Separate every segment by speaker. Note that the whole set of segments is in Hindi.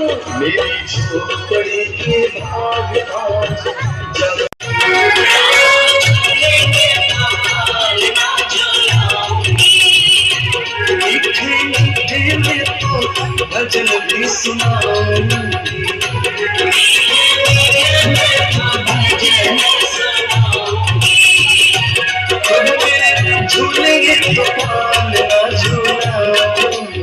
Speaker 1: मेरी झोपड़ी के भाग आज जग मीठे मीठे में तो भजन भी सुनाऊंगी झूलेंगे तो पालना झूलाऊंगी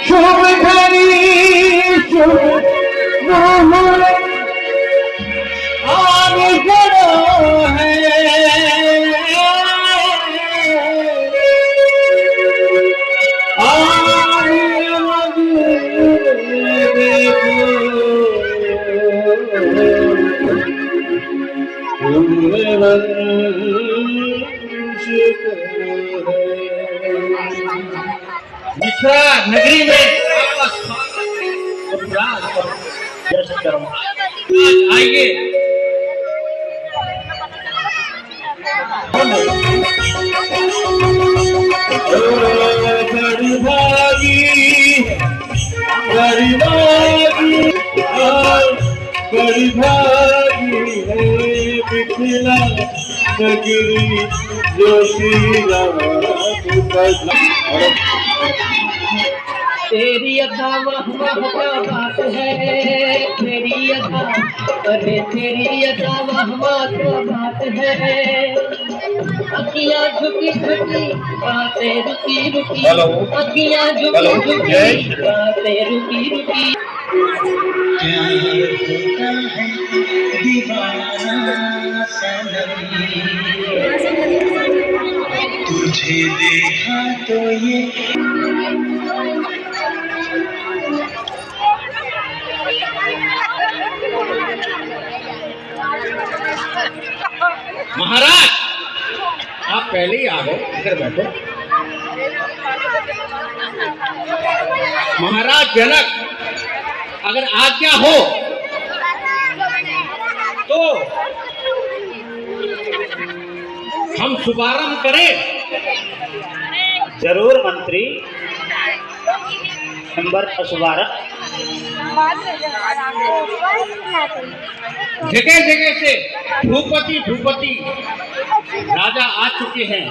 Speaker 1: शुभ घड़ी शुभ मोहर आने जड़ो है मिथिला नगरी में आइए गरीबागी है मिथिला नगरी जो श्री राम
Speaker 2: तेरी अदा वाह वाह क्या बात है तेरी अदा अरे तेरी अदा वाह वाह क्या बात है अखियाँ झुकी झुकी बातें रुकी रुकी अखियाँ झुकी झुकी बातें रुकी रुकी दीवाना सनम
Speaker 1: तुझे देखा तो ये
Speaker 3: महाराज आप पहले ही आ गए, इधर बैठो। महाराज जनक अगर आज्ञा हो तो हम शुभारंभ करें।
Speaker 4: जरूर मंत्री, नंबर का शुभारंभ।
Speaker 3: जगह जगह से भूपति भूपति राजा आ चुके हैं।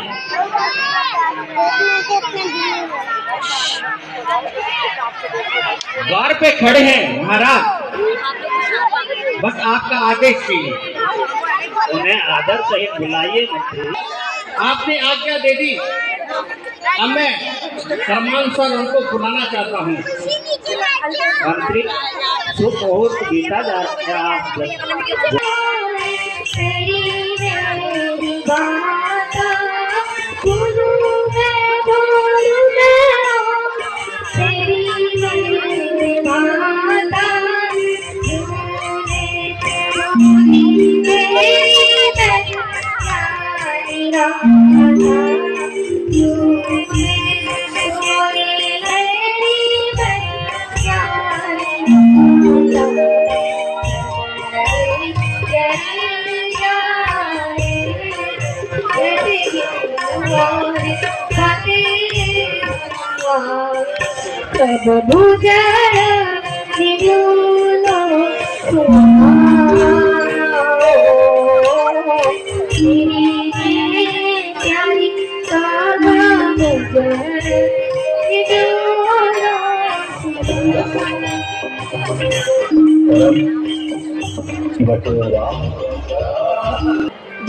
Speaker 3: द्वार पे खड़े हैं महाराज, बस आपका आदेश चाहिए।
Speaker 4: उन्हें आदर सहित बुलाइए मंत्री।
Speaker 3: आपने आज्ञा दे दी, अब मैं सम्मानसर उनको बुलाना चाहता हूँ।
Speaker 4: मंत्री सुख बहुत बीता जा रहा है।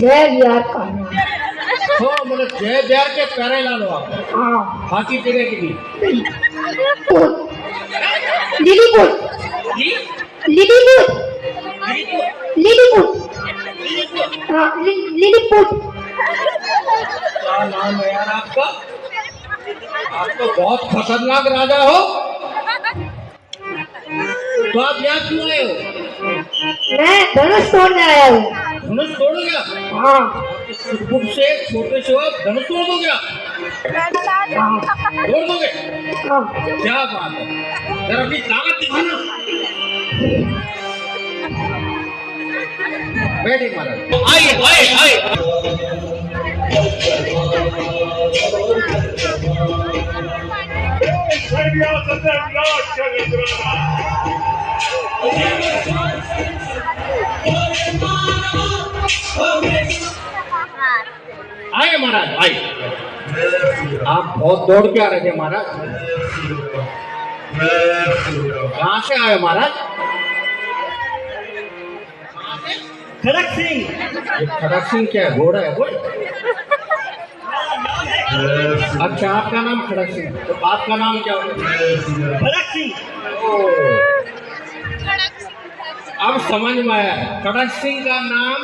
Speaker 5: जय बिहार का
Speaker 3: हो मतलब जय बिहार के पैरे ला लो आप।
Speaker 5: हाँ
Speaker 3: बाकी तेरे की
Speaker 5: लिलीपुर लिलीपुर लिलीपुर हाँ लिलीपुर।
Speaker 3: क्या नाम है यार आपका? आप तो बहुत खतरनाक राजा हो। तो आप यहाँ क्यों आए हो?
Speaker 5: मैं धनुष तोड़ने आया हूँ।
Speaker 3: धनुष तोड़ गया?
Speaker 5: हाँ
Speaker 3: सुखपुर से छोटे से आप धनुष तोड़ दो गया? तोड़ दोगे? क्या बात है, जरा अपनी ताकत दिखाना। बैठिए महाराज, आइए आइए आइए। आइए महाराज आइए। आप बहुत दौड़ के आ रहे थे महाराज, कहाँ से आए महाराज?
Speaker 4: खड़क सिंह।
Speaker 3: ये खड़क सिंह क्या है, घोड़ा है कोई? अच्छा, आपका नाम खड़क सिंह, तो आपका नाम क्या होगा?
Speaker 4: खड़क सिंह।
Speaker 3: ओह, अब समझ में आया। खड़क सिंह का नाम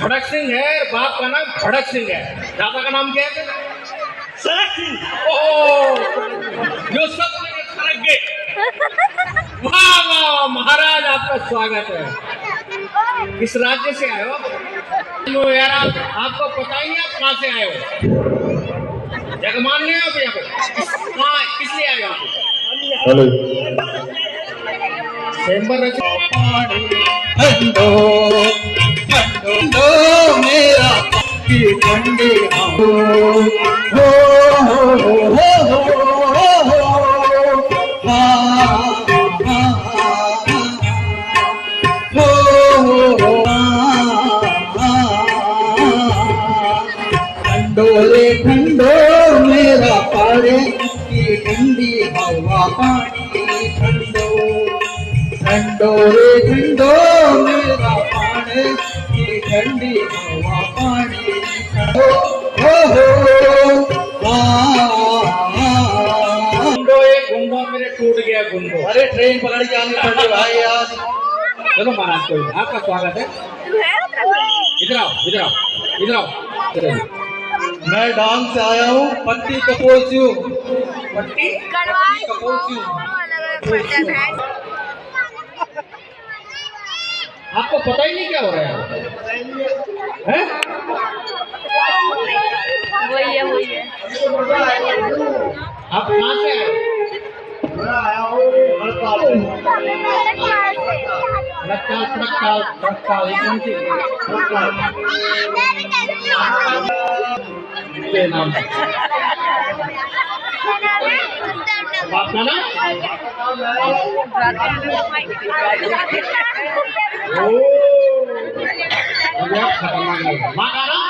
Speaker 3: खड़क सिंह है, बाप का नाम खड़क सिंह है, दादा का नाम क्या है?
Speaker 4: सड़क सिंह।
Speaker 3: ओह, जो सब सड़क गए। वाह वाह महाराज, आपका स्वागत है। किस राज्य से आए हो? लो यार, आपको पता ही है आप कहाँ से आए हो? जगमान नहीं हो यहाँ पे? कहाँ, किस लिए आए हो आप?
Speaker 1: हेलो।
Speaker 3: चैम्बर
Speaker 1: ठंडो ठंडो मेरा की ठंडी हो हो ठंडोले ठंडो मेरा पारे की ठंडी हवा पानी ठंडो ठंडो रे ठंडो मेरा पानी की ठंडी हवा पानी ठंडो
Speaker 3: गुंडो, एक गुंडो मेरे टूट गया गुंडो।
Speaker 1: अरे ट्रेन पकड़ के आनी पड़ी भाई यार।
Speaker 3: चलो महाराज, कोई आपका स्वागत है। इधर आओ इधर आओ इधर आओ इधर आओ।
Speaker 1: मैं डांग से आया हूँ, पट्टी कपोलस्यू।
Speaker 3: पट्टी
Speaker 1: कपोलस्यू।
Speaker 3: आपको पता ही नहीं क्या हो रहा है? हैं?
Speaker 5: वही है।
Speaker 3: आप कहाँ से आए?
Speaker 1: मैं आया हूँ हड़ताल से।
Speaker 3: रक्ताल कौन सी? के नाम से। आपका नाम? ओह, अभी आप खतरनाक है। माँ का नाम?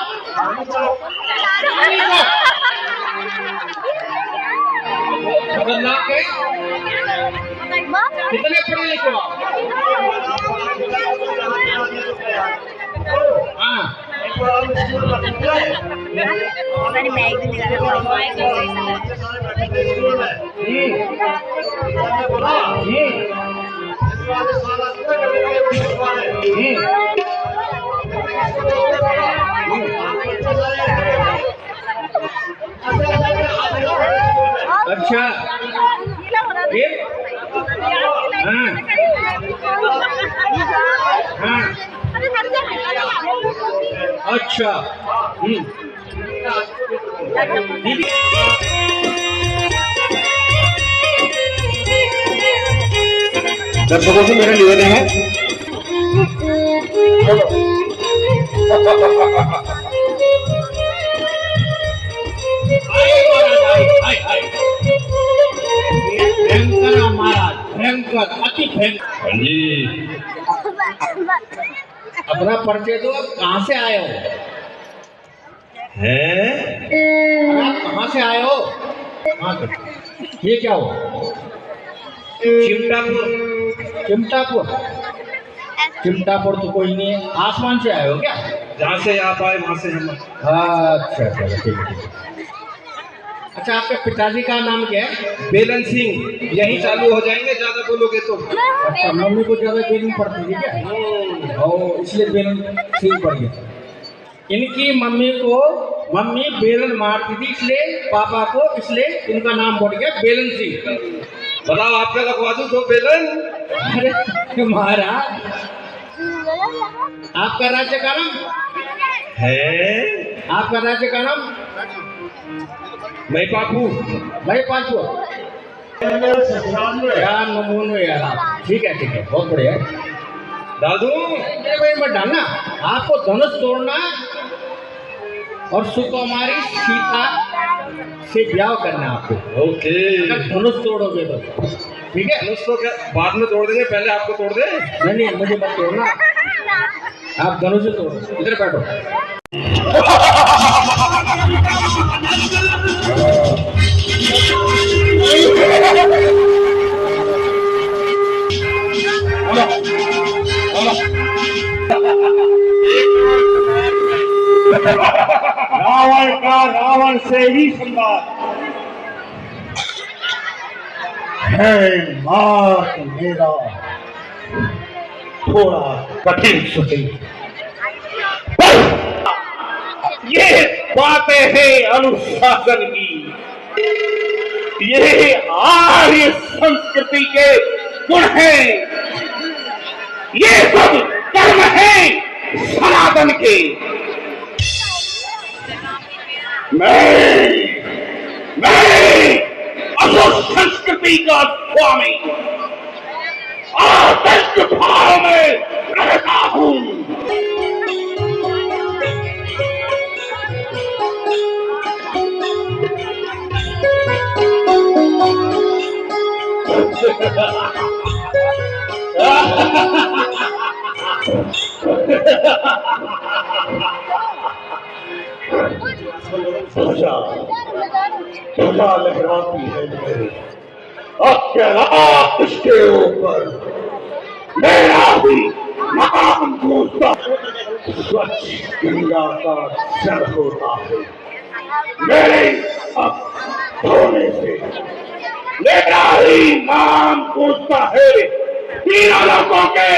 Speaker 3: खतरनाक है। कितने पढ़े लिखे हो आप? हाँ, अच्छा, फिर? हाँ, हाँ, अच्छा, दीदी
Speaker 1: दर्शकों से मेरा निवेदन है,
Speaker 3: भयंकर महाराज, भयंकर, अति भयंकर।
Speaker 1: जी
Speaker 3: अपना परिचय दो, आप कहाँ से आए हो? आप कहाँ से आए हो? हाँ, ये क्या हो? चिमटापुर। चिमटापुर? चिमटापुर तो कोई नहीं है, आसमान से आए हो क्या?
Speaker 1: जहाँ से आप आए वहाँ से हम।
Speaker 3: अच्छा अच्छा, ठीक है। अच्छा, आपके पिताजी का नाम क्या है?
Speaker 1: बेलन सिंह। यही चालू हो जाएंगे, ज्यादा बोलोगे तो।
Speaker 3: अच्छा, मम्मी को ज्यादा बेलन पड़ती थी क्या? और इसलिए बेलन सिंह पड़ गया। इनकी मम्मी बेलन मारती थी, इसलिए पापा को, इसलिए इनका नाम पड़ गया बेलन सिंह।
Speaker 1: बताओ, आपका लगवा दूं दो बेलन?
Speaker 3: अरे महाराज, आपका राज्य का नाम
Speaker 1: है?
Speaker 3: आपका राज्य का नाम?
Speaker 1: मैं पापू।
Speaker 3: भाई पाचू, क्या नमूने यार आप। ठीक है, बहुत बढ़िया है।
Speaker 1: दादू
Speaker 3: मेरे भाई मत डालना। आपको धनुष तोड़ना और सुकुमारी सीता से ब्याह करना आपको।
Speaker 1: ओके
Speaker 3: अगर धनुष तोड़ोगे तो ठीक है।
Speaker 1: धनुष तो क्या बाद में तोड़ देंगे, पहले आपको तोड़ दे।
Speaker 3: नहीं मुझे मत तोड़ना, आप धनुष से तोड़ो। इधर बैठो।
Speaker 4: रावण का रावण से ही संवाद है। मात मेरा थोड़ा कठिन सुनी, ये बातें हैं अनुशासन की, ये आर्य संस्कृति के गुण हैं, ये सब कर्म हैं सनातन के। मैं असुर संस्कृति का स्वामी आदर्श भाव में रहता हूं। ध्वजा लहराती है मेरी अकेला इसके ऊपर मेरा भी मकाम गूंजता, स्वच्छ गंगा का जल होता है मेरे अब धोने से, मेरा ही नाम गूंजता है तीनों लोगों के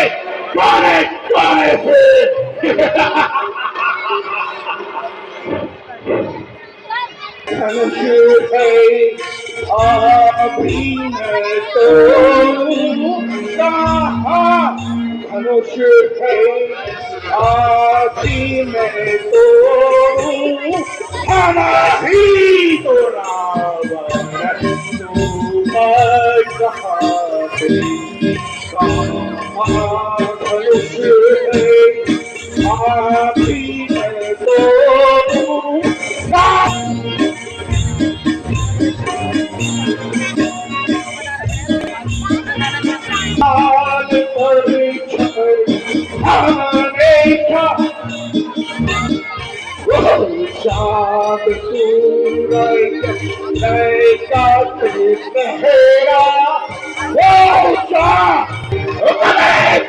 Speaker 4: कोने कोने से। धनुष है अभी मैं तोड़ूंगा, धनुष है अभी मैं तोड़ूं, हमारी तो रावण तू मैं कहाँ गई, धनुष है अभी मैं तोड़ूं। चाँद सूरज लैका से पहरा, वो चाँद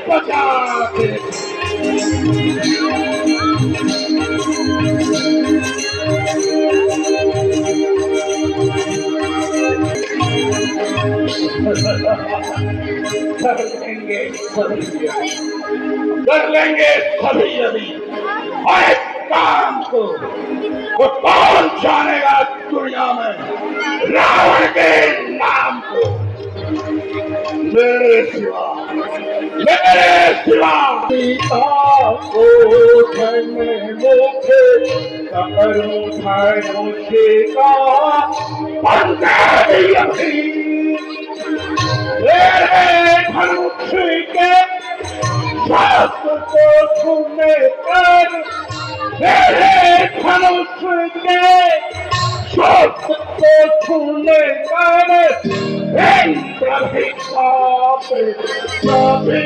Speaker 4: बचा दे। कर लेंगे सभी यदि हर काम को, वो कौन जानेगा दुनिया में रावण के नाम को। मेरे सिवा सीता को धने मुझे करूं धनुषे का बंदे अभी, मेरे धनुष के साथ को सुनने पर, मेरे धनुष के साथ को सुनने पर इंद्र भी कांपे कभी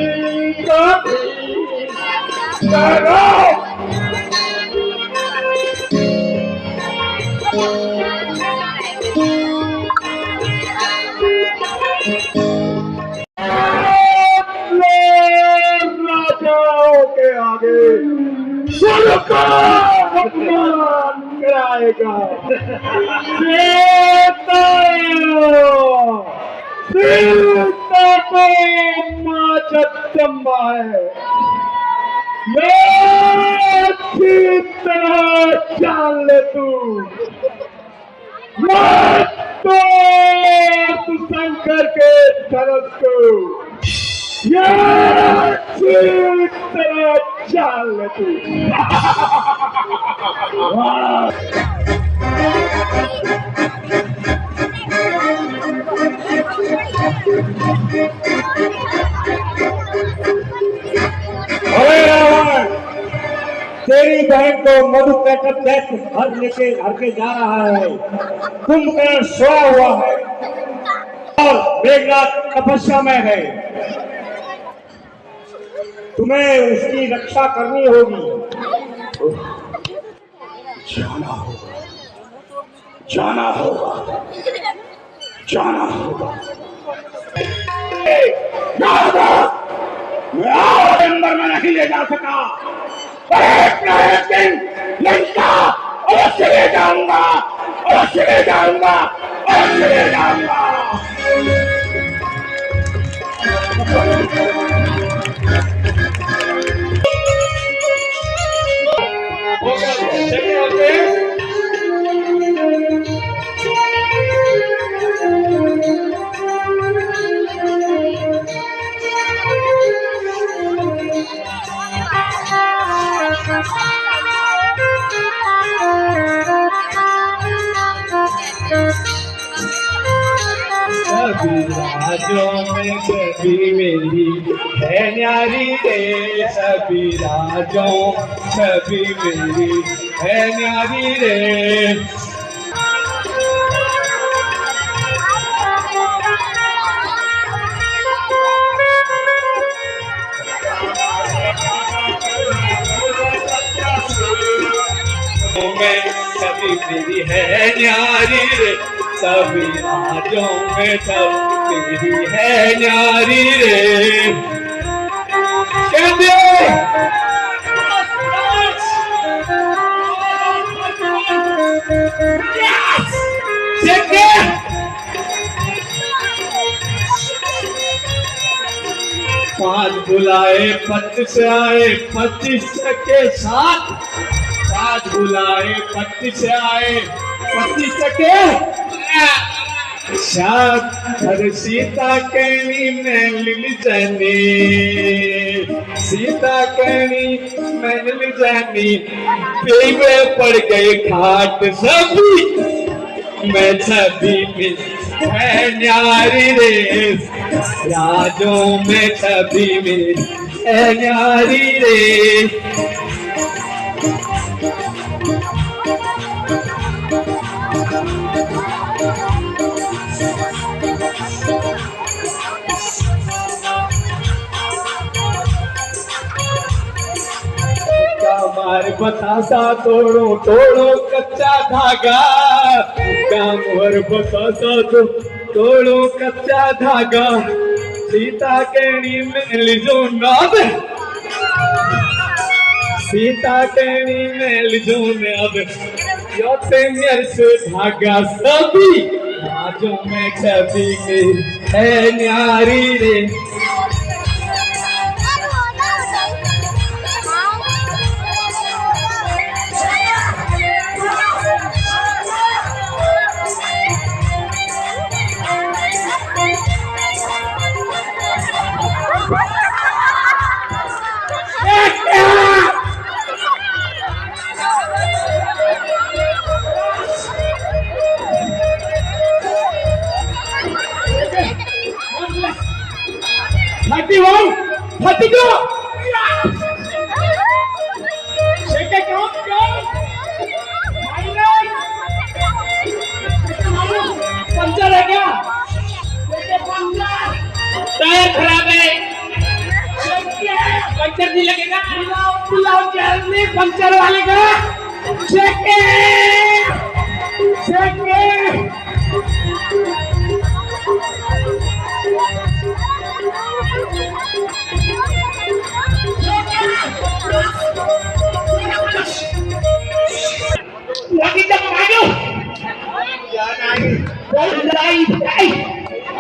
Speaker 4: कभी। करो के आगे अपमान कराएगा। सीता को माँ जगदम्बा है, मैं अच्छी तरह जान ले तू, मैं तो शंकर के धनुष को अच्छी तरह जान ले तू।
Speaker 3: तेरी बहन को मधु पैकअप घर लेके घर के जा रहा है। कुंभकर्ण सोया हुआ है और मेघनाथ तपस्या में है। तुम्हें उसकी रक्षा करनी होगी। जाना होगा, जाना होगा, जाना होगा। मैं अंदर में नहीं ले जा सका, पर एक न एक दिन लंका अवश्य ले जाऊंगा, अवश्य ले जाऊंगा, अवश्य ले जाऊंगा। राजों में सभी मेरी है न्यारी रे, सभी राजों सभी मेरी है न्यारी रे। में सभी मेरी है न्यारी रे, सभी राजों में सब मेरी है न्यारी रे। कहते पांच बुलाए 25 आए 25 के साथ, पांच बुलाए 25 आए 25 के हर सीता कहनी मैं लिल जानी, सीता कहनी मैं लिल जानी। पीवे पड़ गए खाट सभी, मैं सभी में है न्यारी रे, राजों में सभी में है न्यारी रे। हमारे बतासा तोड़ो तोड़ो कच्चा धागा, कामर बतासा तोड़ो कच्चा धागा। सीता कहनी में लिजो नाद, सीता कहनी में लिजो नाद। योते मेरे से धागा सभी, राजों में सभी में है न्यारी रे। पंचर है क्या? टायर खराब है, पंचर नहीं लगेगा। पंचर वाले का चेक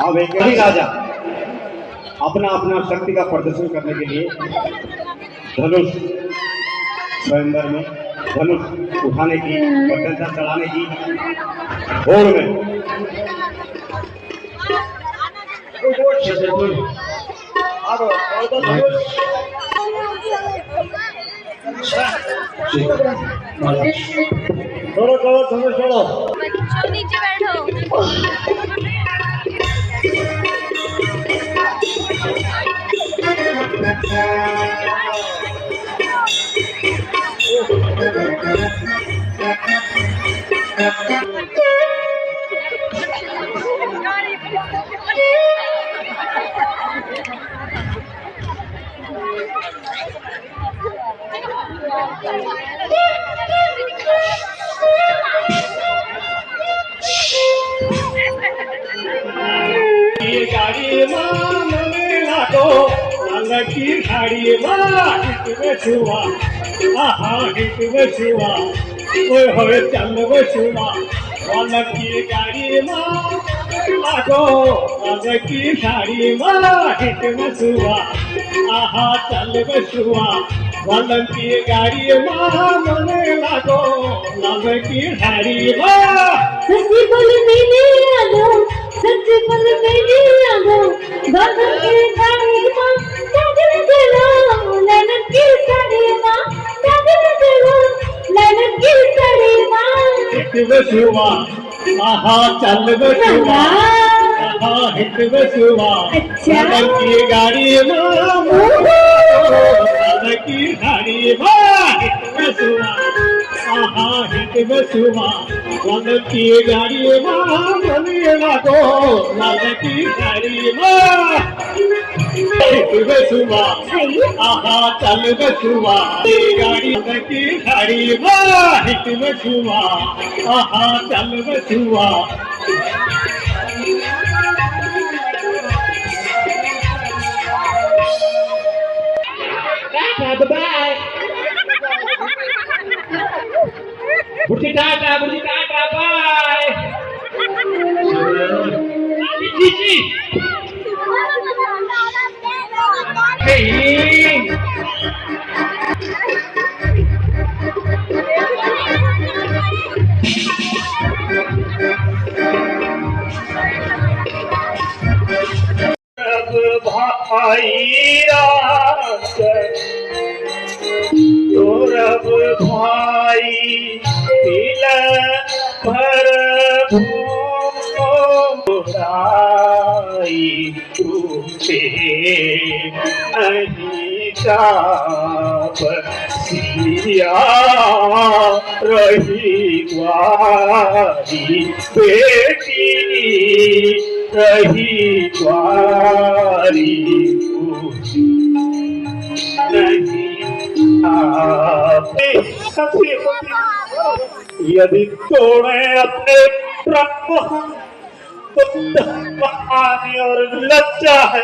Speaker 3: अब एक ही राजा अपना अपना शक्ति का प्रदर्शन करने के लिए धनुष स्वयंवर में धनुष उठाने की, प्रदर्शन चढ़ाने की होड़ में छोड़ो छोड़ो धनुष छोड़ो।
Speaker 6: बच्चों नीचे बैठो।
Speaker 3: ये गाड़ी माँ मने लागो लाल की गाड़ी माँ हिट में छुआ आहा हिट में छुआ ओए होए चल वो छुआ लाल की गाड़ी माँ लागो लाल की गाड़ी माँ हिट में छुआ आहा चल वो छुआ लाल की गाड़ी माँ मने लागो लाल की गाड़ी माँ
Speaker 5: सच्ची बोल मैंने आगो सच्ची बोल मैंने आगो बाबा के गाड़ी मां कागल चलो ललन की साड़ी मां कागल चलो ललन की साड़ी मां
Speaker 3: हिट बसुआ आहा चल बसुआ आहा हिट बसुआ ललन की गाड़ी मां ललन की गाड़ी मां हिट बसुआ आहा हिट बसुआ लाल की गाड़ी माँ मने लागो लाल की गाड़ी माँ हिट बसुआ आहा चल बसुआ गाड़ी लाल की गाड़ी माँ हिट बसुआ आहा चल बसुआ
Speaker 2: बाय बुढ़ी टाटा बाय जी
Speaker 3: भाई रात गौरव भाई तिल भर भूराई तुझे नहीं चाप सिया रही ग्वारी बेटी रही ग्वारी यदि तोड़े अपने प्रण तो कहानी और लज्जा है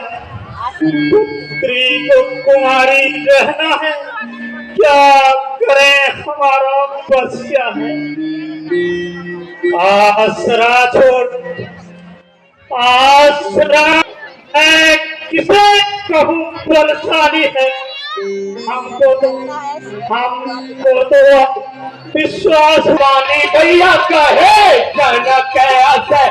Speaker 3: पुत्री को कुमारी रहना है क्या करे हमारा बसिया है आसरा छोड़ आसरा है किसे कहूँ परेशानी है हमको तो विश्वास वाली भैया कहे जनक ऐसे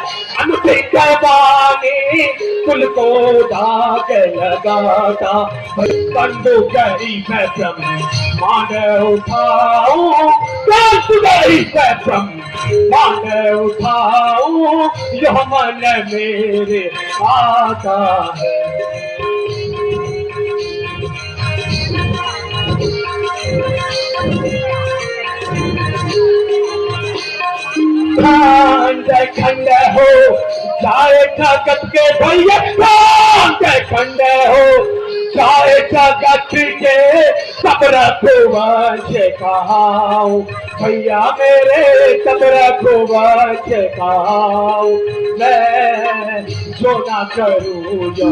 Speaker 3: अनुठिक वाणी कुल को दाग लगाता कंडू गई पैत्रम मान उठाऊं कंडू गई पैत्रम मान उठाऊं यह मन मेरे आता है खंड हो चाहे ताकत के भैया खंड हो चाहे ताकत के सब रखुवंश कहाऊं भैया मेरे सब रखुवंश कहाऊं मैं जो ना करूं जो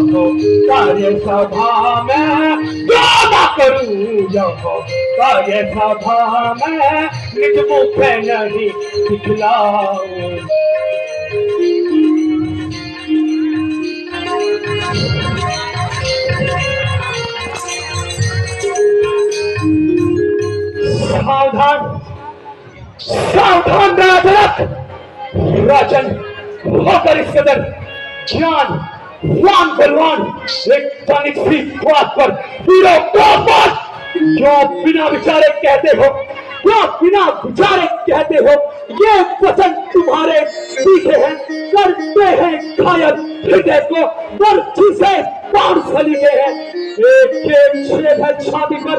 Speaker 3: कार्य सभा में जो ना करूं जो कार्य सभा में निज मुख नहीं दिखलाऊं सावधान सावधान राजन होकर इस कदर ज्ञान वान बलवान एक तनिक सी बात पर हीरो जो बिना विचारे कहते हो जो बिना विचारे कहते हो ये वचन तुम्हारे पीछे हैं करते हैं घायल हृदय को बर्छी से बाढ़ सलीके हैं एक एक छेद है छाती पर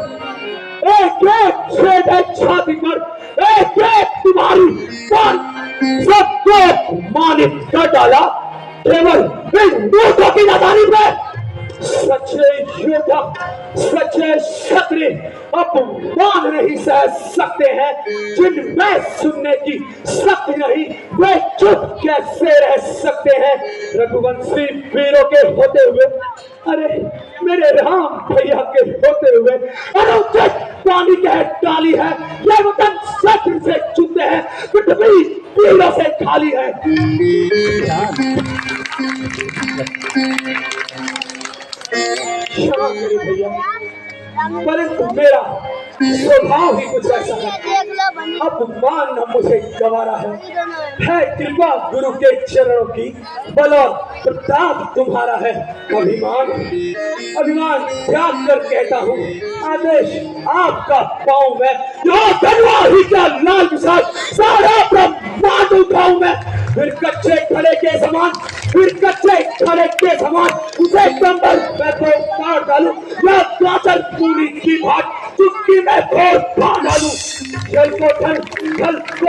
Speaker 3: एक एक छेद है छाती पर एक एक तुम्हारी पर सबको मानित कर डाला केवल इन दोस्तों की नादानी पे
Speaker 1: सच्चे योद्धा, सच्चे क्षत्रिय अपमान नहीं सह सकते हैं। जिनमें सुनने की शक्ति नहीं, वे चुप कैसे रह सकते हैं। रघुवंशी वीरों के होते हुए, अरे मेरे राम भैया के होते हुए अनुचित पानी कह डाली है। ये वतन शत्रु से चुनते हैं, पृथ्वी वीरों से खाली है। क्षमा करो भैया, परंतु मेरा स्वभाव ही कुछ ऐसा है। अपमान न मुझे गवारा है कृपा गुरु के चरणों की, बल और प्रताप तुम्हारा है। अभिमान त्याग कर कहता हूँ, आदेश आपका पाऊं मैं। यहाँ तलवार ही का लाल विशाल सारा ब्रह्मांड उठाऊं मैं। फिर कच्चे खड़े के समान, फिर कच्चे खड़े के समान उसे कंबल मैं तो काट डालूं, या कातर पूरी की भाट चुटकी में तोड़ फाड़ डालूं। जल को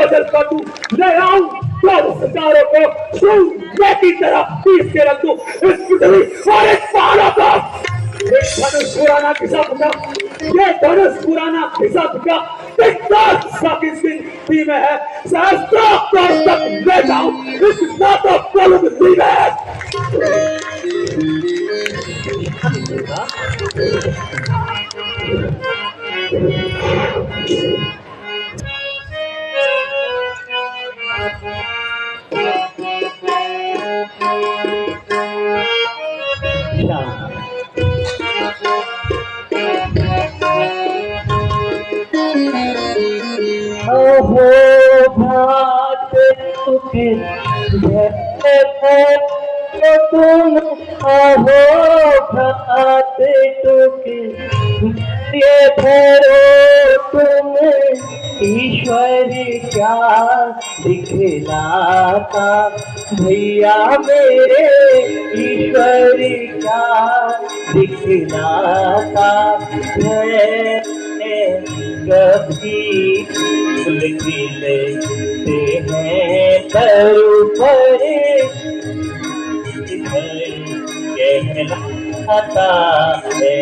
Speaker 1: जल काटूं, ले आऊं तो सितारों को सूर्य की तरह पीस के रख दूं इस पृथ्वी और इस पहाड़ों को। ये धनुष पुराना घिसा फुका, ये धनुष पुराना घिसा फुका, गिनती में है। सहस्त्रों कोस तक ले जाऊं इस नाटो पलुगती में।
Speaker 2: अहो भात तुके तो तुम, अहो भात तुके ये भरो तुम। ईश्वर क्या दिखलाता भैया मेरे, ईश्वर क्या दिखलाता है। कभी फूल खिलते हैं तरु पर, कहलाता है।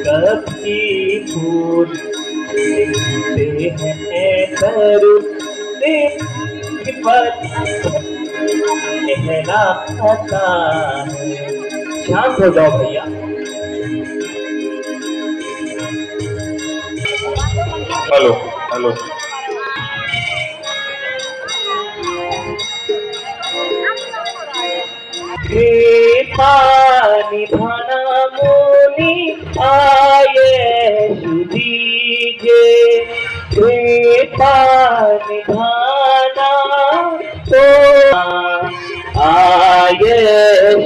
Speaker 2: कभी फूल खिलते हैं तरु पर, कहलाता है। शांत हो जाओ भैया।
Speaker 1: हेलो हेलो,
Speaker 2: पानी भाना मुनि आये सुदीजे, पानी भाना तो आये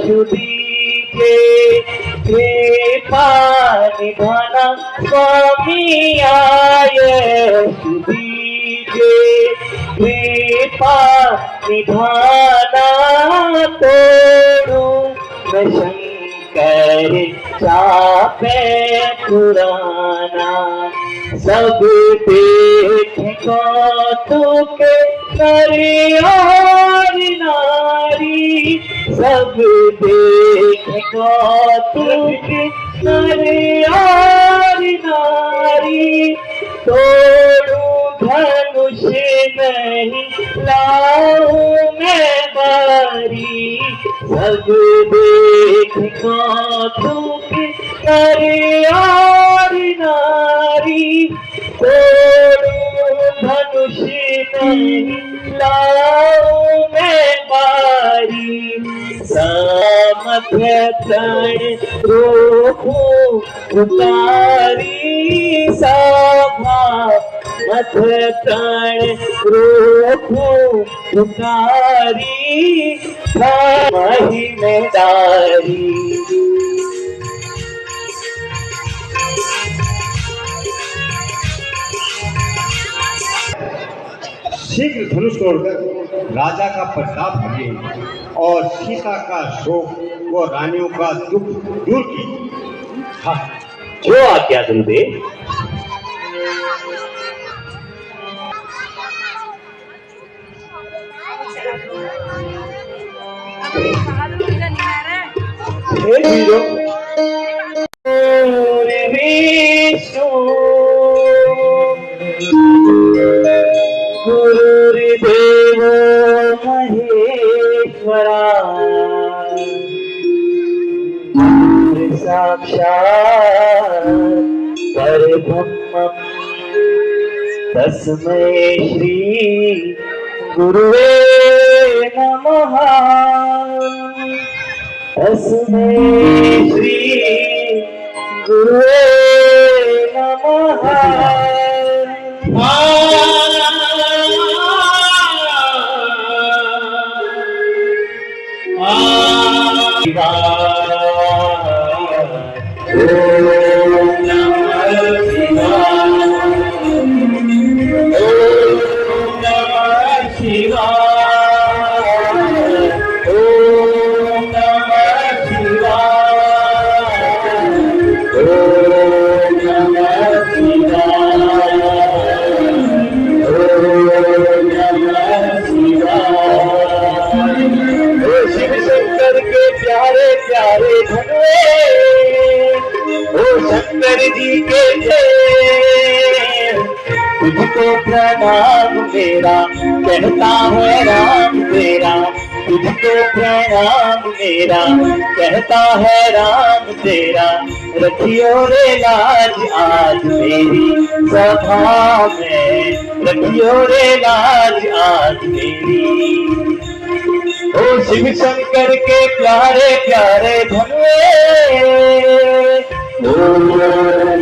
Speaker 2: सुदीजे। पानी भाना स्वामी आये सुदीजे। निधाना तोड़ू मैं शंकर चापे पुराना। सब देखो कौतुक नर और नारी, सब देखो कौतुक नर और नारी। तोड़ू धनुष नहीं लाऊं मैं बारी, सब देख कौतुक नर और नारी। तोड़ू धनुष नहीं लाऊं मैं बारी। सामर्थ्य तण रोकूं पुकारी, सभा मथ तण रोकूं पुकारी। महिमेदारी
Speaker 1: शीघ्र धनुष तोड़कर राजा का प्रताप हरिए और सीता का शोक व रानियों का दुख दूर की।
Speaker 4: हाँ, जो आज्ञा गुरुदेव।
Speaker 1: हे वीरो विष्णु गुरुर्देव महेश्वरा गुरु साक्षात् परब्रह्म तस्मै श्री गुरुवे नमः तस्मै श्री गुरुवे नमः शंकर जी के तुझको प्रणाम मेरा कहता है राम तेरा तुझको प्रणाम मेरा कहता है राम तेरा रखियो रे लाज आज मेरी सभा में रखियो रे लाज आज मेरी ओ शिव शंकर के प्यारे प्यारे धनुए ओम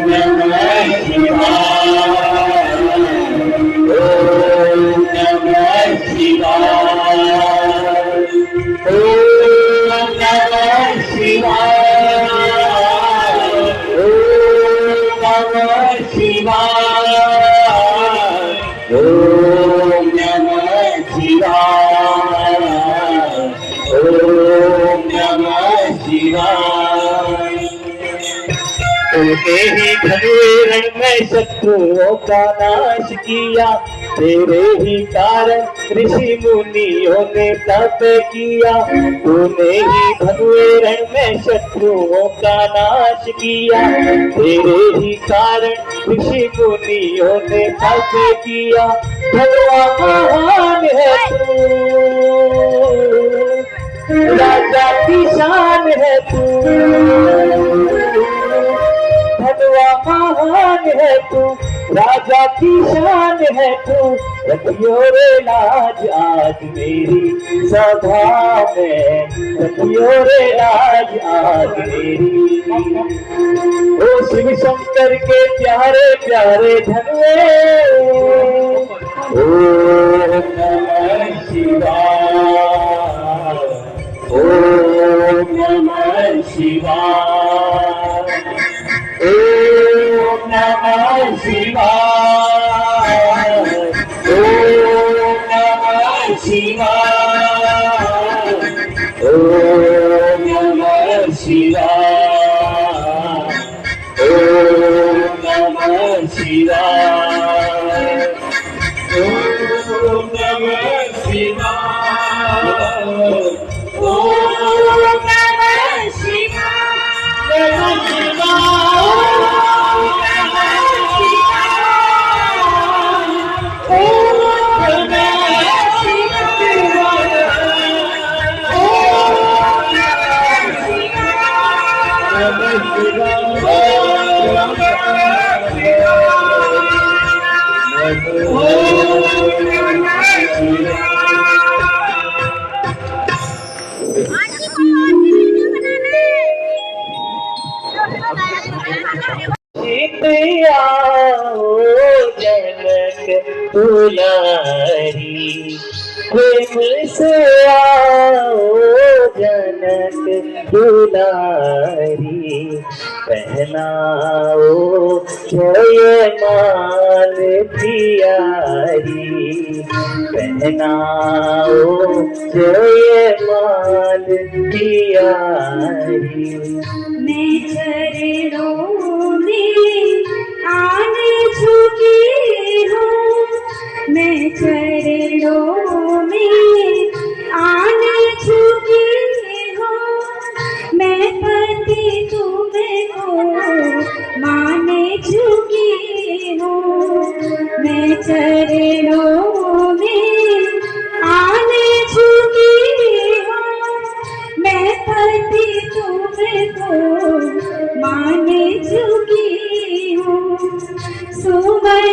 Speaker 1: नमः शिवाय ओम नमः शिवाय ओम नमः शिवाय ओम नमः शिवाय ओम नमः शिवाय ओम नमः शिवाय तूने ही धनुए रण में शत्रुओं का नाश किया तेरे ही कारण ऋषि मुनियों ने तप किया तूने ही धनुए रण में शत्रुओं का नाश किया तेरे ही कारण ऋषि मुनियों ने तप किया धनुआ महान है तू राजा की शान है तू धनुआ महान है तू राजा की शान है तू रखियो रे लाज आज मेरी सभा में रखियो रे लाज आज मेरी ओ शिव शंकर के प्यारे प्यारे धनुए ओम नमः शिवाय ओम नमः शिवाय ओम नमः शिवाय ओम नमः शिवाय ओम नमः शिवाय ओम नमः शिवाय ओम नमः शिवाय ओम नमः जनक दुलारी प्रेम से आओ जनक दुलारी पहनाओ जयमाल प्यारी पहनाओ जयमाल प्यारी
Speaker 5: मैं चरणों में आने झुकी हूँ मैं चरणों में आने झुकी हूँ मैं झुकी हूँ, मैं चरणों में आने झुकी हूँ, मैं पति तुमको माने झुकी हूँ। सुमन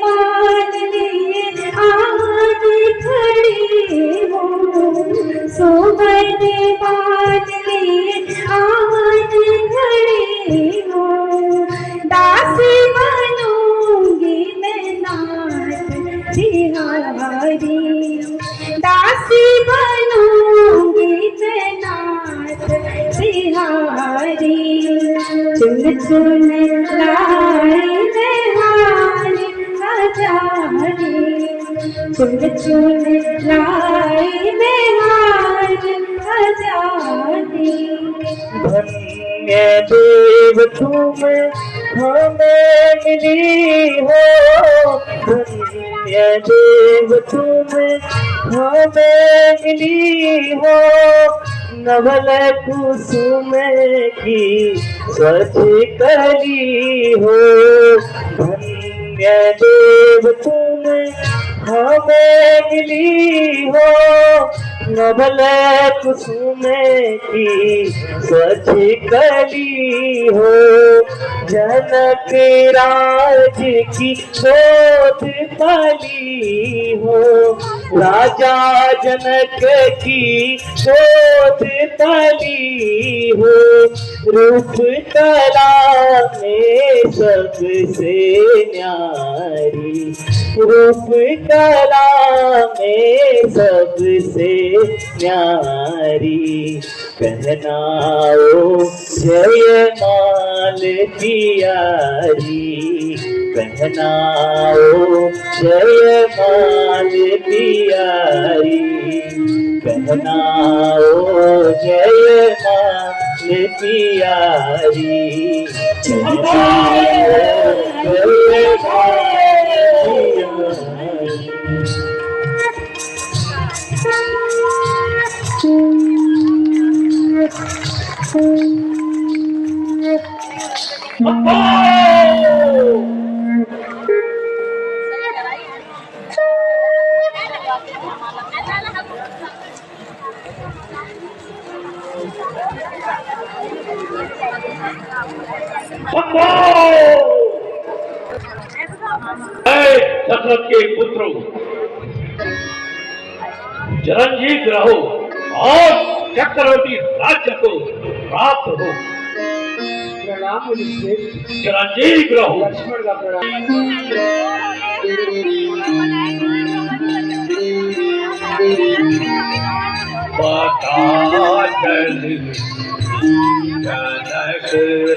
Speaker 5: मान लिए आज खड़ी हूँ, सुमन मान लिए आज खड़ी हूँ। दास बनूंगी मैं नाथ बिहारी, दास बनूंगी मैं नाथ बिहारी। चुन चुन लाई बिहार हजारी, चुन चुन लाई बिहार हजारी।
Speaker 4: धन्य देव तुम हमें मिली हो, धन्य देव तुम हमें मिली हो। नवल कुसुम की स्वच्छ कली हो, धन्य देव तुम हमें मिली हो। नवल कुसुम की स्वच्छ कली हो, जनक राज की शोध पली हो, राजा जनक की शोध पली हो। रूप कला में सबसे न्यारी, रूप कला में सबसे न्यारी। पहनाओ जयमाल पियारी, पहनाओ जयमाल पियारी, पहनाओ जयमाल पियारी।
Speaker 1: दशरथ के पुत्रों, चिरंजीव रहो और चक्रवर्ती राज्य को प्राप्त हो।
Speaker 3: प्रणाम
Speaker 1: चिरंजीव रहो।
Speaker 3: लक्ष्मण का प्रणाम।
Speaker 1: पता चल जनक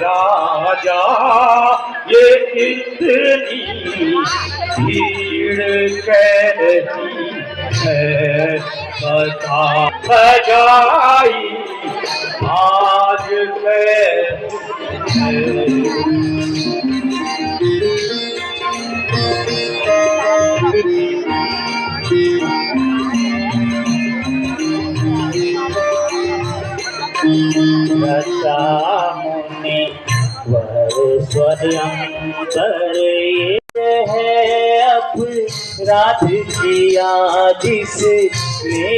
Speaker 1: राजा ये इतनी भीड़ कहती है, पता सजाई आज मुनि वर स्वयंवर है अपराध किया जिसने,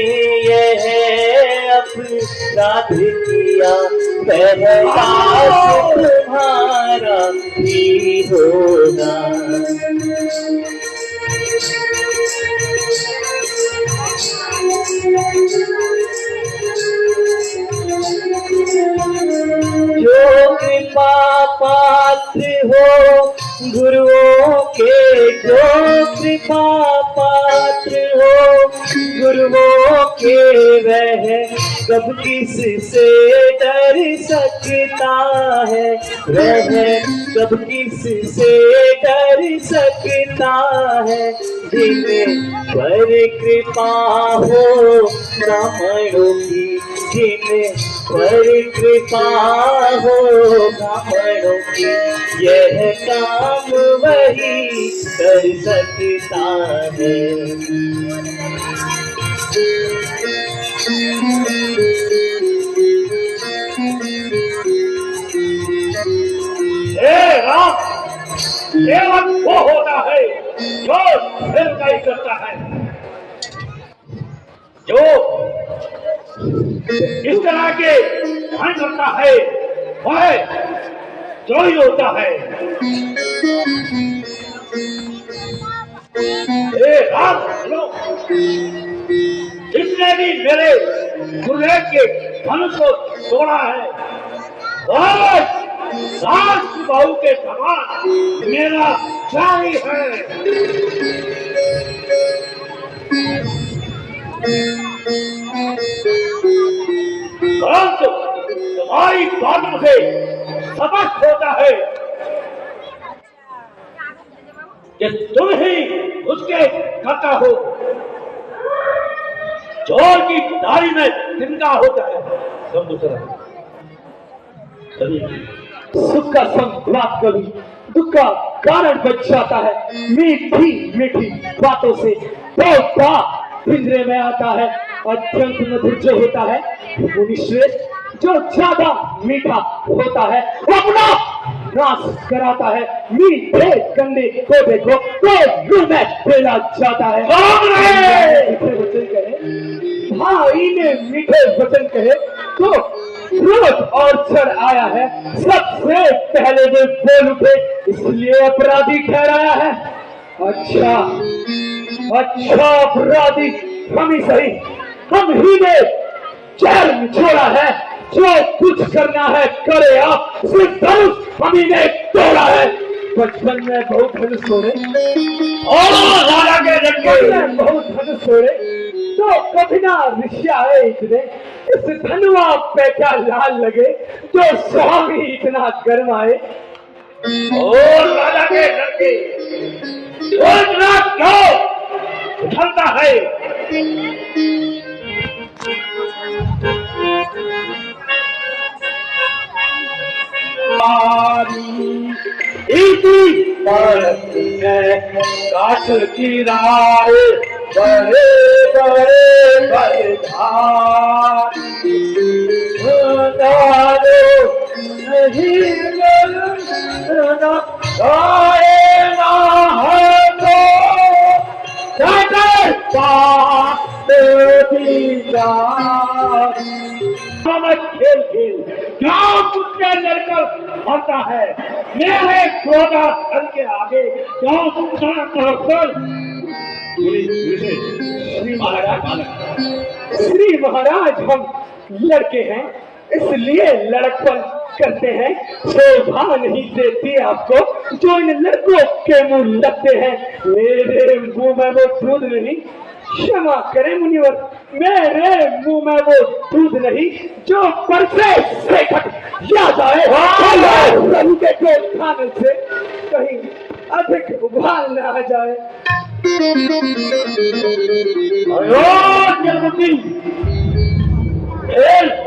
Speaker 1: यह है अपराध किया पहला तुम्हारा ही होगा। जो कृपा पात्र हो गुरुओं के, जो कृपा पात्र हो गुरुओं के, वह कब किस से डर सकता है, वह कब किस से डर सकता है। जिन पर कृपा हो ब्राह्मणों की, जिन पर कृपा हो ब्राह्मणों की, यह काम वही कर सकता है। हे राम,
Speaker 4: सेवक वो होता है जो सेवकाई करता है, जो इस तरह के ध्यान करता है वह जोई होता है। राम जिसने भी मेरे गुरुदेव के धनुष को तोड़ा है सास बहू के समान मेरा जारी है। परंतु तुम्हारी बातों से स्पष्ट होता है कि तुम ही उसके कर्ता हो। चोर की दाढ़ी में तिनका होता है। सब दूसरा
Speaker 1: सुख का संवाद कभी दुख का कारण बन जाता है। मीठी मीठी बातों से तोता पिंजरे में आता है। अत्यंत मधुर जो होता है मुनिश्रेष्ठ, जो ज्यादा मीठा होता है वो अपना नाश कराता है। मीठे गंदे को देखो तो मुंह में फेला जाता है। मीठे वचन कहे भाई ने मीठे वचन कहे तो क्रोध और चढ़ आया है। सबसे पहले वे बोल उठे इसलिए अपराधी ठहराया है। अच्छा अपराधी हम ही सही, हम ही ने जहर निचोड़ा है। जो कुछ करना है करे आप, सिर्फ धनुष हम ही ने तोड़ा है। बचपन में बहुत धनुष तोड़े और राजा के लड़के बहुत धनुष तोड़े तो कभी ना ऋषिया है इतने इस धनुआ पे क्या लाल लगे जो स्वामी इतना गर्म आए।
Speaker 4: और राजा के लड़के क्यों उछलता है?
Speaker 1: काठ की राय बड़े बड़े बलिदान नहीं
Speaker 4: खेल खेल क्या कुत्ते लड़कर होता है मेरे क्रोधा धन के आगे क्या
Speaker 1: श्री महाराज हम लड़के हैं इसलिए लड़कपन करते हैं। शोभा नहीं देती आपको जो इन लड़कों के मुंह लगते हैं। मेरे मुंह में वो दूध नहीं, क्षमा करें मुनिवर, मेरे मुंह में वो दूध नहीं जो परसे से खट या जाए के खाने से कहीं अधिक उबाल न आ जाए।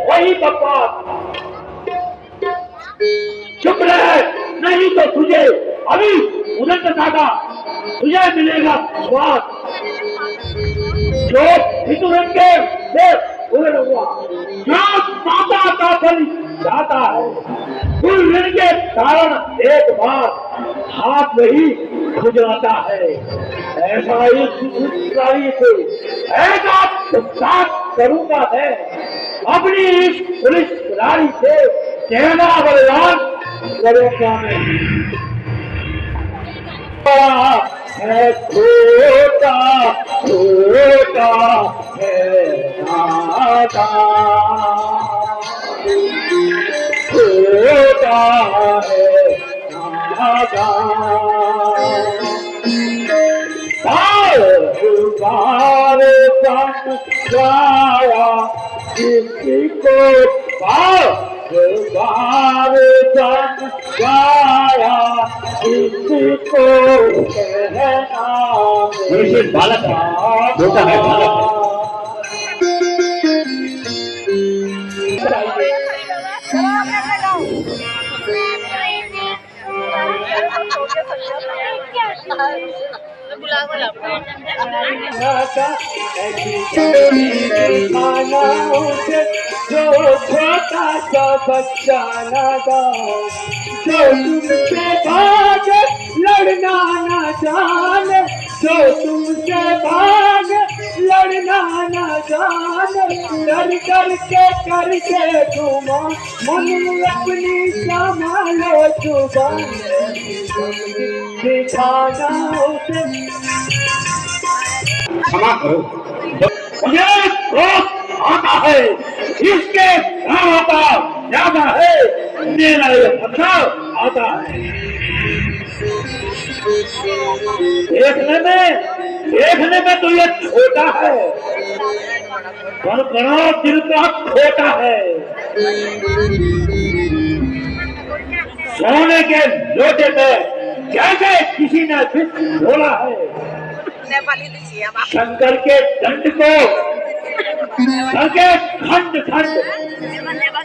Speaker 4: वही बकवास, चुप रहे नहीं तो तुझे अभी उधर दादा तुझे मिलेगा स्वाद। जो हितुरन के देख उधर हुआ जो माता का फल जाता है कुल ऋण के कारण एक बार हाथ नहीं खुजलाता है। ऐसा ही से ऐसा साथ करूंगा है अपनी इस पुलिस गाड़ी से कहना बलिदान करूंगा मैं। है खोटा खोटा है नाता खोटा है नाता बार गाया किसी को बार गाया किसी को कहना बालक होता है बालक
Speaker 1: जो छोटा सा बच्चा लगा जो तुमसे भाग लड़ जाने, जो तुमसे भाग लड़ना न जाने, डर डर के करके घुमा मन अपनी संभालो जुबान, दिखाना उसे।
Speaker 4: क्षमा करो, मुझे क्रोध आता है, इसके नाम आता ज्यादा है, मेरा ये पत्थर आता है। देखने में तो ये छोटा है, पर बड़ा दिल का छोटा है। सोने के लोटे में कैसे किसी ने फिर बोला है, शंकर के दंड को करके खंड खंड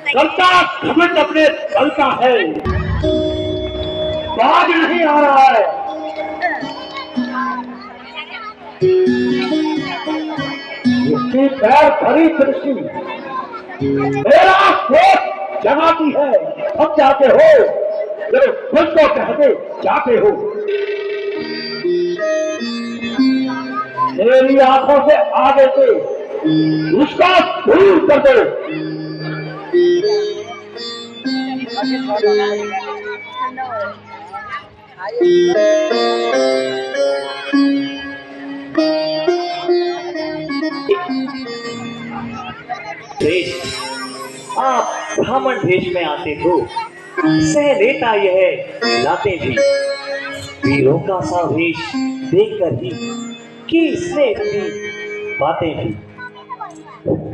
Speaker 4: करता घमंड अपने बल का है। बाज नहीं आ रहा है, उसकी पैर भरी दृष्टि मेरा क्रोध जगाती है। हम जाते हो जब खुद को कहते जाते हो, मेरी आंखों से आगे से उसका दूर कर दो।
Speaker 1: आप ब्राह्मण भेष में आते हो, सह लेता यह लाते भी, वीरों का सा भेष देखकर ही कि इसने इतनी बातें भी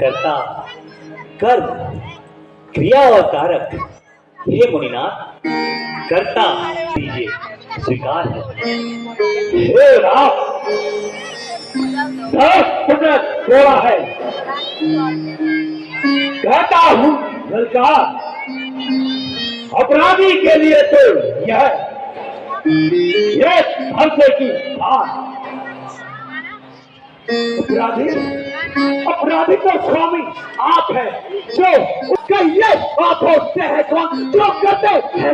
Speaker 1: करता कर्म क्रिया और कारक, हे मुनिनाथ करता दीजिए स्वीकार है।
Speaker 4: हे राम, 10 पुण्य थोड़ा है, कहता हूँ सरकार, अपराधी के लिए तो यह हंसे की बात। अपराधी तो स्वामी आप हैं, जो उसका ये बात होते हैं कौन जो कहते हैं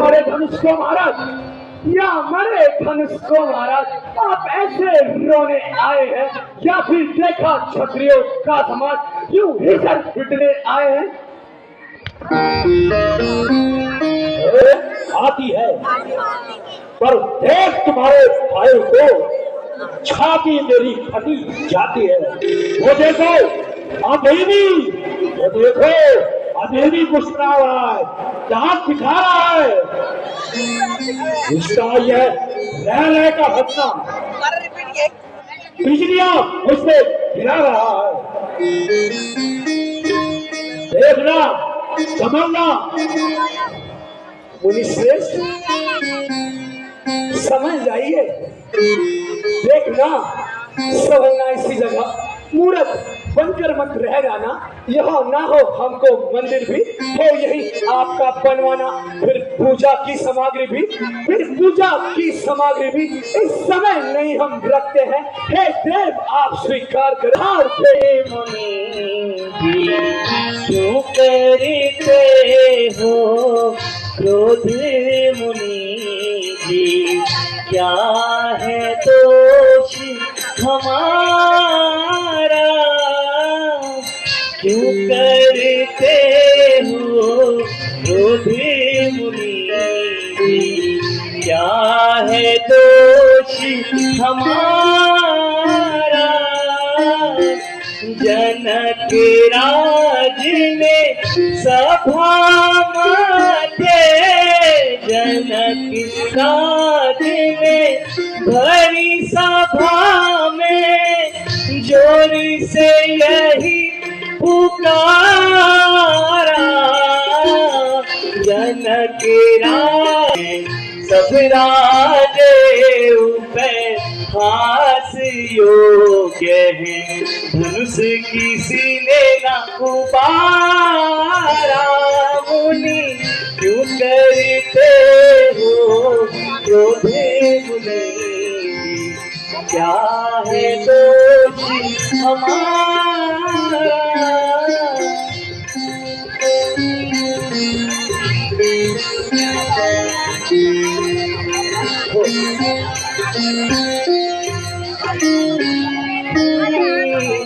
Speaker 4: मरे धनुष को महाराज, या मरे धनुष को महाराज, आप ऐसे रोने आए हैं या फिर देखा क्षत्रियों का समाज यूं हिसर पिटने आए हैं? आती है, पर देख तुम्हारे भाई को छाती मेरी फटी जाती है। वो देखो अदेवी, वो देखो अदेवी मुस्कुरा रहा है, दांत दिखा रहा है, उसका यह रह का हंसना बिजलियां उससे गिरा रहा है। देखना समझना
Speaker 1: मुनिश्रेष्ठ समझ जाइए, देखना संभलना इसी जगह, मूर्ख बनकर मत रह जाना, यहाँ ना हो हमको मंदिर भी हो यही आपका बनवाना, फिर पूजा की सामग्री भी, फिर पूजा की सामग्री भी इस समय नहीं हम रखते हैं। हे देव आप स्वीकार करें।
Speaker 2: क्यों करते हो क्रोध मुनि जी, क्या है दोष हमारा, क्यों करते हो क्रोध मुनि जी, क्या है दोष हमारा। जनक राज में सभा माते, जनक राज में भरी सभा में जोर से यही पुकारा। जनक राज सब राजे पे खास योग्य है, धनुष किसी ने न उबारा। मुनि क्यों करते हो क्रोध मुनि, क्या है दोष हमारा।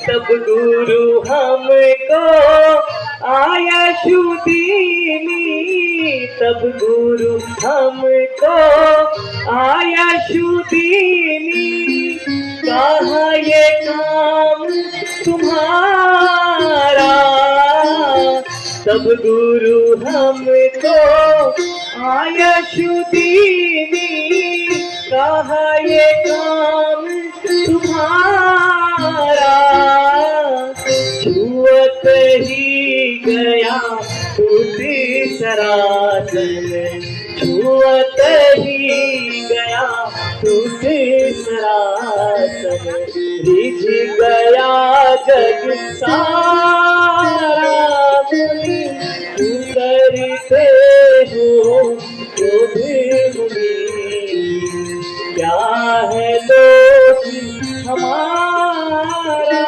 Speaker 2: तब गुरु हमको आया शुदीनी, तब गुरु हमको आया शुदीनी, कहा ये काम तुम्हारा, तब गुरु हमको आया शुदीनी, कहा ये काम तुम्हारा, छुअत ही गया टूट सरासन, छुअत ही गया टूट सरासन, रिझ गया जग सारा, तू करते हो जो भी मुनि, क्या है दोष हमारा।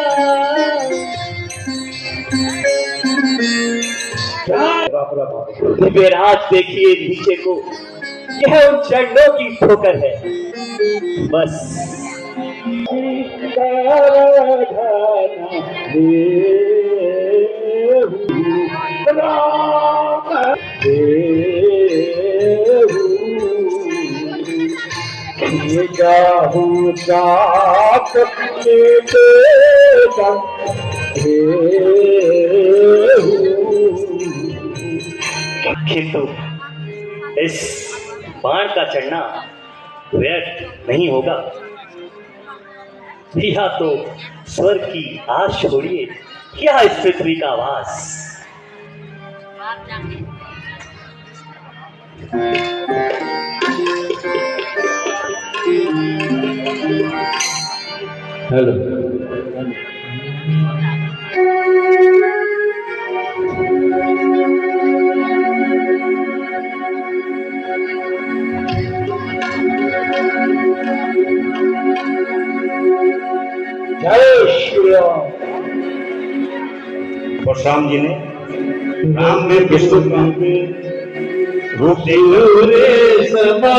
Speaker 2: दिव्यराज देखिए नीचे को, यह उन चरणों की ठोकर है, बस आखिर तो इस बाण का चढ़ना व्यर्थ नहीं होगा, या तो स्वर्ग की आस छोड़िए या इस पृथ्वी का वास।
Speaker 1: हेलो जय श्री राम।
Speaker 4: परशुराम जी ने राम में विष्णु रूप
Speaker 1: रे समा